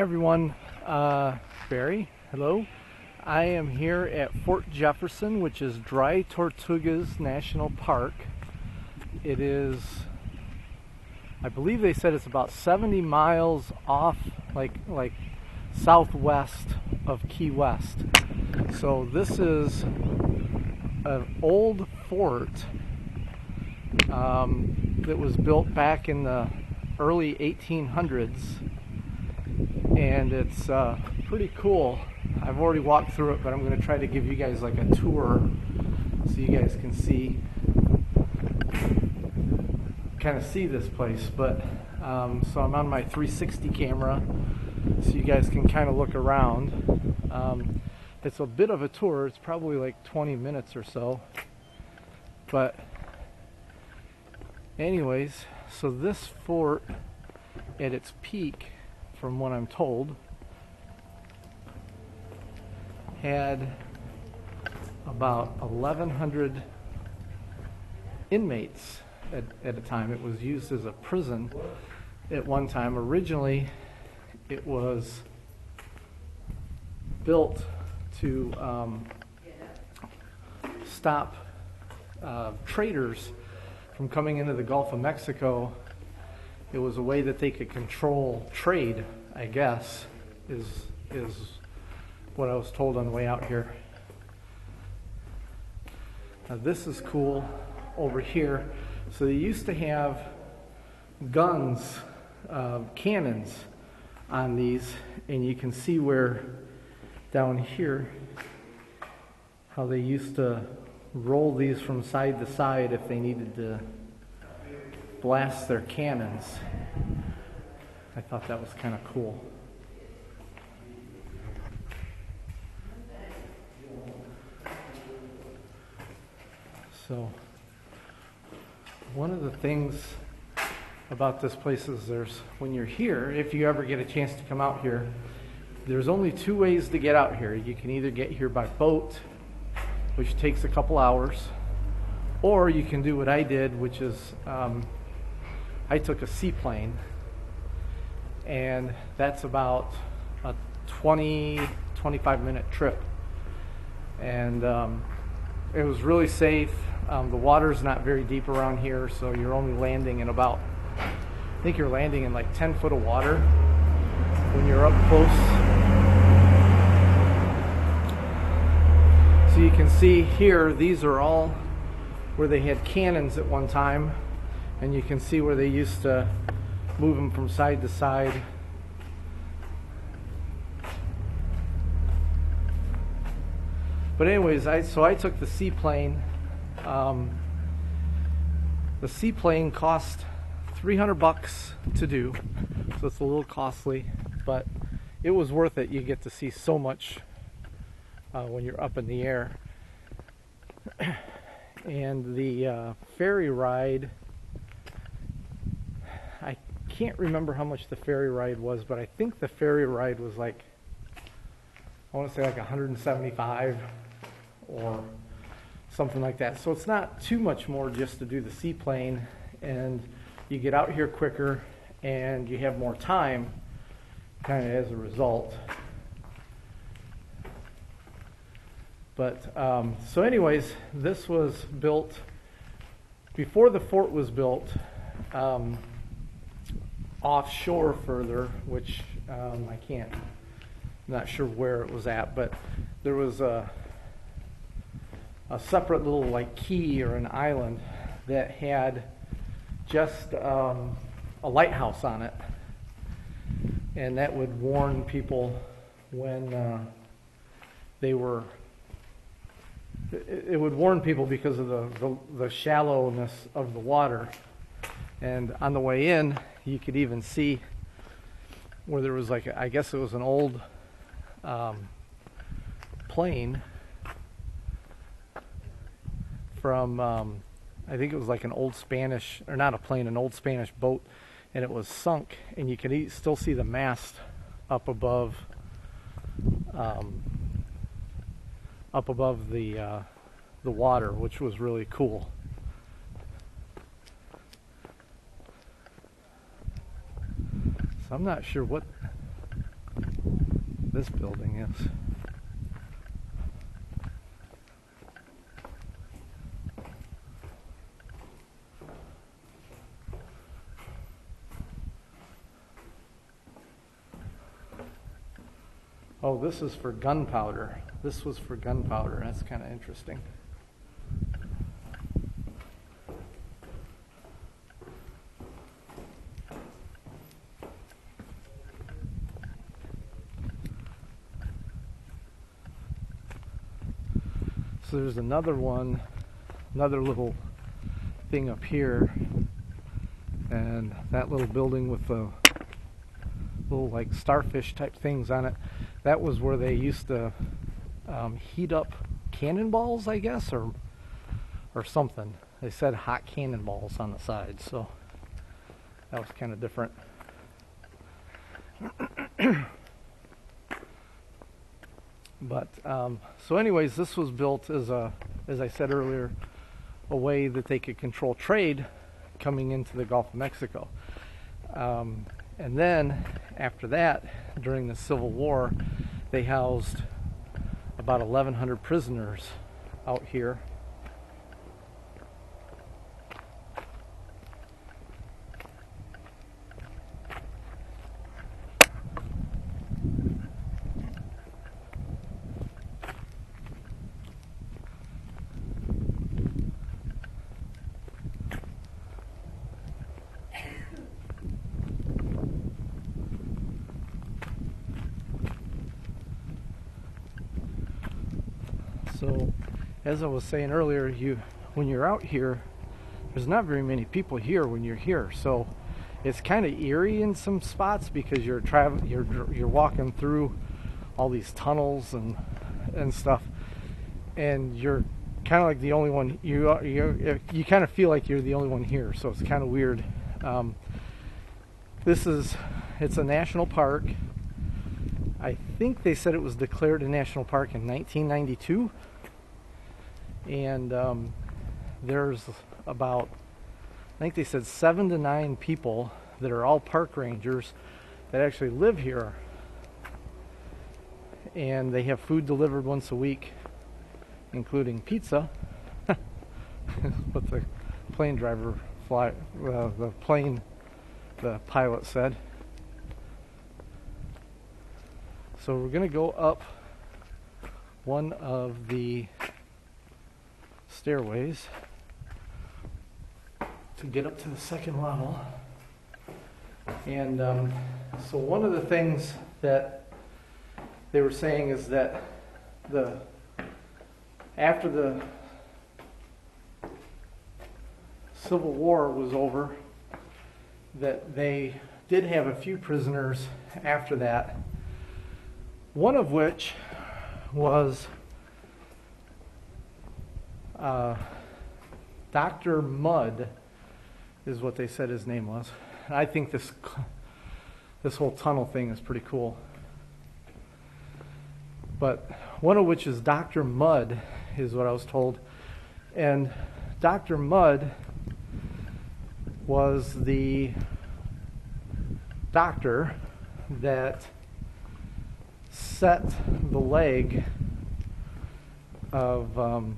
everyone, Barry, hello. I am here at Fort Jefferson, which is Dry Tortugas National Park. It is, I believe they said it's about 70 miles off, like southwest of Key West. So this is an old fort that was built back in the early 1800s, and it's pretty cool. I've already walked through it, but I'm going to try to give you guys like a tour so you guys can kind of see this place. But so I'm on my 360 camera so you guys can kind of look around. It's a bit of a tour. It's probably like 20 minutes or so, but anyways, so this fort at its peak, from what I'm told, had about 1,100 inmates at a time. It was used as a prison at one time. Originally, it was built to stop traders from coming into the Gulf of Mexico. It was a way that they could control trade, I guess, is what I was told on the way out here. Now this is cool over here. So they used to have guns, cannons on these, and you can see where down here how they used to roll these from side to side if they needed to blast their cannons. I thought that was kind of cool. So one of the things about this place is when you're here, if you ever get a chance to come out here, there's only two ways to get out here. You can either get here by boat, which takes a couple hours, or you can do what I did, which is I took a seaplane, and that's about a 20-25 minute trip, and it was really safe. The water's not very deep around here, so you're only landing in about, I think you're landing in like 10 foot of water when you're up close. So you can see here, these are all where they had cannons at one time, and you can see where they used to move them from side to side. But anyways, so I took the seaplane. The seaplane cost $300 to do, so it's a little costly, but it was worth it. You get to see so much when you're up in the air. And the ferry ride, I can't remember how much the ferry ride was, but I think the ferry ride was like, I want to say like 175 or something like that. So it's not too much more just to do the seaplane, and you get out here quicker and you have more time kind of as a result. But so anyways, this was built before the fort was built, offshore further, which I'm not sure where it was at, but there was a separate little like key or an island that had just a lighthouse on it, and that would warn people when they were. It would warn people because of the shallowness of the water. And on the way in, you could even see where there was like, I guess it was an old plane from, I think it was like an old Spanish, or not a plane, an old Spanish boat, and it was sunk, and you could still see the mast up above the water, which was really cool. So I'm not sure what this building is. Oh, this is for gunpowder. This was for gunpowder. That's kind of interesting. So there's another one, another little thing up here, and that little building with the little like starfish type things on it, that was where they used to heat up cannonballs, I guess, or something. They said hot cannonballs on the side, so that was kind of different. But so anyways, this was built as I said earlier, a way that they could control trade coming into the Gulf of Mexico. And then after that, during the Civil War, they housed about 1,100 prisoners out here. So, as I was saying earlier, when you're out here, there's not very many people here when you're here. So, it's kind of eerie in some spots because you're walking through all these tunnels and stuff, and you're kind of like the only one. You kind of feel like you're the only one here. So it's kind of weird. It's a national park. I think they said it was declared a national park in 1992. And there's about, I think they said 7 to 9 people that are all park rangers that actually live here. And they have food delivered once a week, including pizza. What the plane driver the pilot said. So we're going to go up one of the stairways to get up to the second level. And so one of the things that they were saying is that after the Civil War was over, that they did have a few prisoners after that, one of which was Dr. Mudd, is what they said his name was. I think this whole tunnel thing is pretty cool. But one of which is Dr. Mudd, is what I was told. And Dr. Mudd was the doctor that set the leg of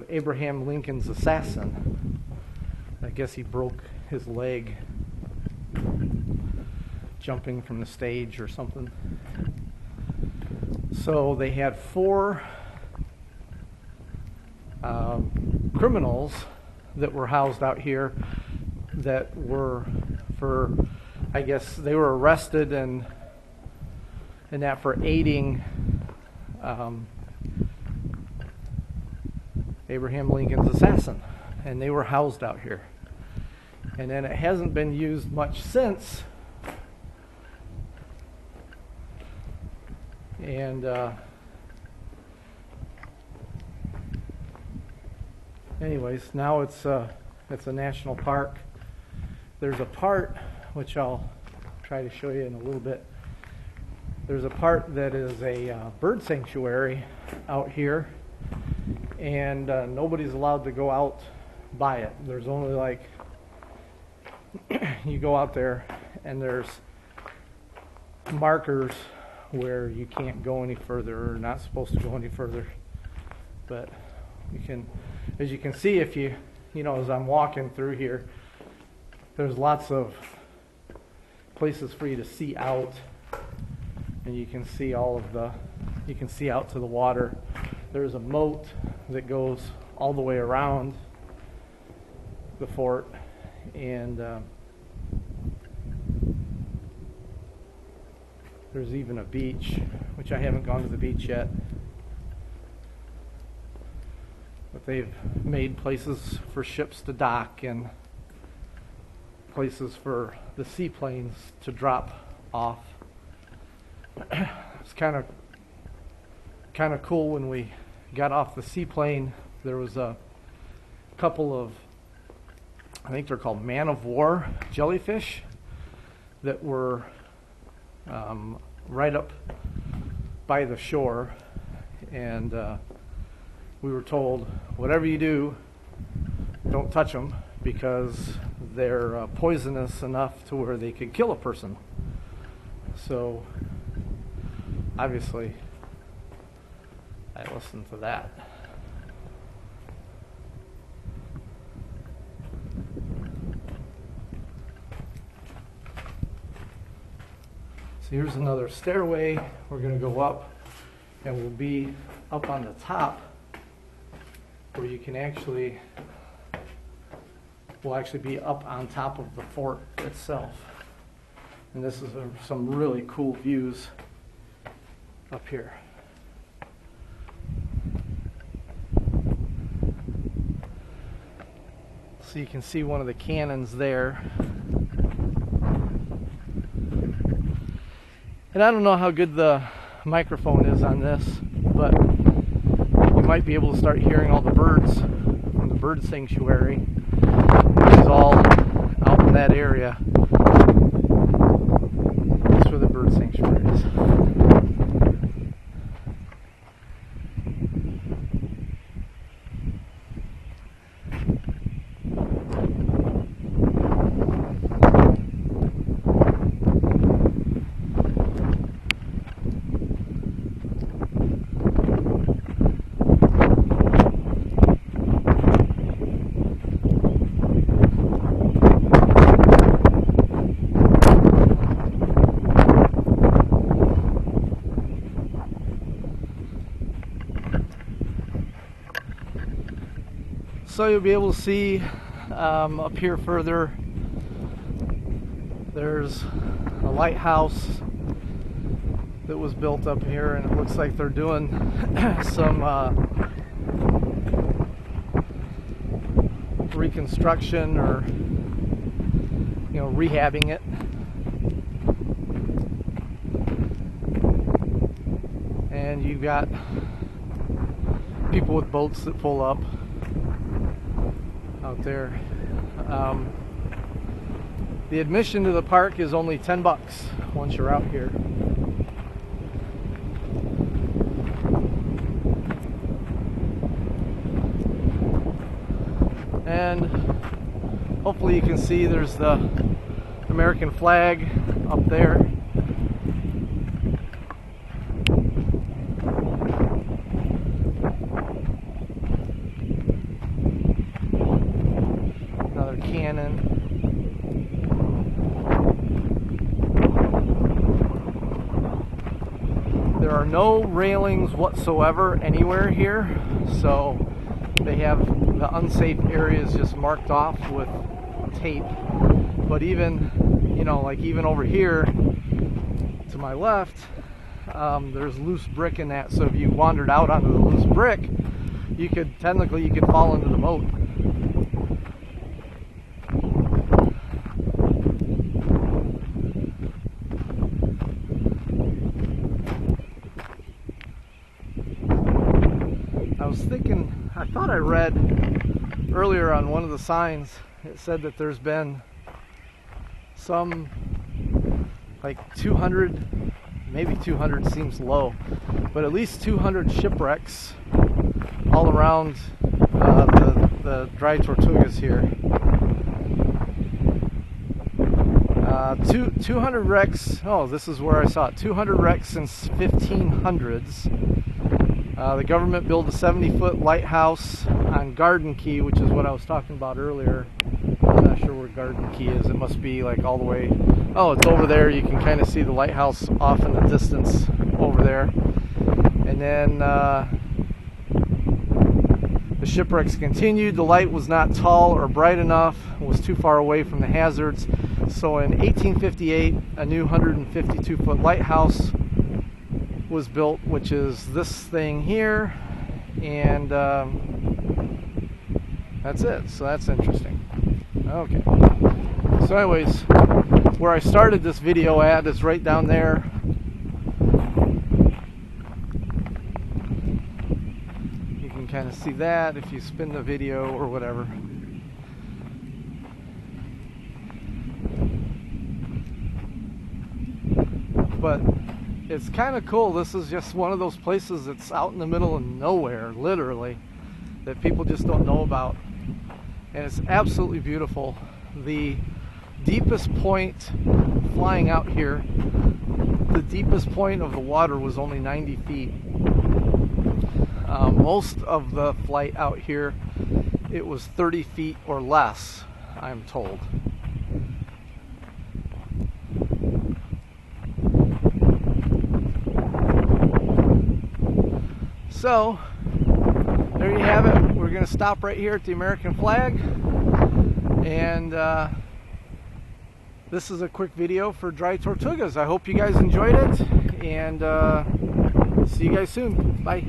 Abraham Lincoln's assassin. I guess he broke his leg jumping from the stage or something. So they had 4 criminals that were housed out here that were I guess they were arrested and that for aiding Abraham Lincoln's assassin, and they were housed out here. And then it hasn't been used much since. And anyways, now it's a national park. There's a part which I'll try to show you in a little bit. There's a part that is a bird sanctuary out here, and nobody's allowed to go out by it. There's only like you go out there and there's markers where you can't go any further or not supposed to go any further. But you can, as you can see, if you know, as I'm walking through here, there's lots of places for you to see out, and you can see you can see out to the water. There's a moat that goes all the way around the fort, and there's even a beach, which I haven't gone to the beach yet, but they've made places for ships to dock and places for the seaplanes to drop off. It's kind of cool. When we got off the seaplane, there was a couple of, I think they're called man-of-war jellyfish that were right up by the shore, and we were told, whatever you do, don't touch them, because they're poisonous enough to where they could kill a person. So obviously I listened to that. So here's another stairway. We're going to go up, and we'll be up on the top where you can actually, we'll actually be up on top of the fort itself. And this is some really cool views up here. So you can see one of the cannons there. And I don't know how good the microphone is on this, but you might be able to start hearing all the birds from the bird sanctuary, which is all out in that area. That's where the bird sanctuary is. So you'll be able to see up here further, there's a lighthouse that was built up here, and it looks like they're doing some reconstruction, or rehabbing it. And you've got people with boats that pull up out there. The admission to the park is only $10 once you're out here. And hopefully you can see there's the American flag up there. Cannon. There are no railings whatsoever anywhere here, so they have the unsafe areas just marked off with tape. But even, like even over here to my left, there's loose brick in that, so if you wandered out onto the loose brick, you could fall into the moat. I thought I read earlier on one of the signs, it said that there's been some, like 200, maybe 200 seems low, but at least 200 shipwrecks all around the dry Tortugas here. 200 wrecks. Oh, this is where I saw it. 200 wrecks since 1500s. The government built a 70-foot lighthouse on Garden Key, which is what I was talking about earlier. I'm not sure where Garden Key is. It must be like all the way. Oh, it's over there. You can kind of see the lighthouse off in the distance over there. And then the shipwrecks continued. The light was not tall or bright enough, was too far away from the hazards. So in 1858, a new 152-foot lighthouse was built, which is this thing here, and that's it. So that's interesting. Okay. So anyways, where I started this video at is right down there. You can kind of see that if you spin the video or whatever. But it's kind of cool. This is just one of those places that's out in the middle of nowhere, literally, that people just don't know about. And it's absolutely beautiful. The deepest point flying out here, the deepest point of the water was only 90 feet. Most of the flight out here, it was 30 feet or less, I'm told. So, there you have it. We're going to stop right here at the American flag. And this is a quick video for dry Tortugas. I hope you guys enjoyed it. And see you guys soon. Bye.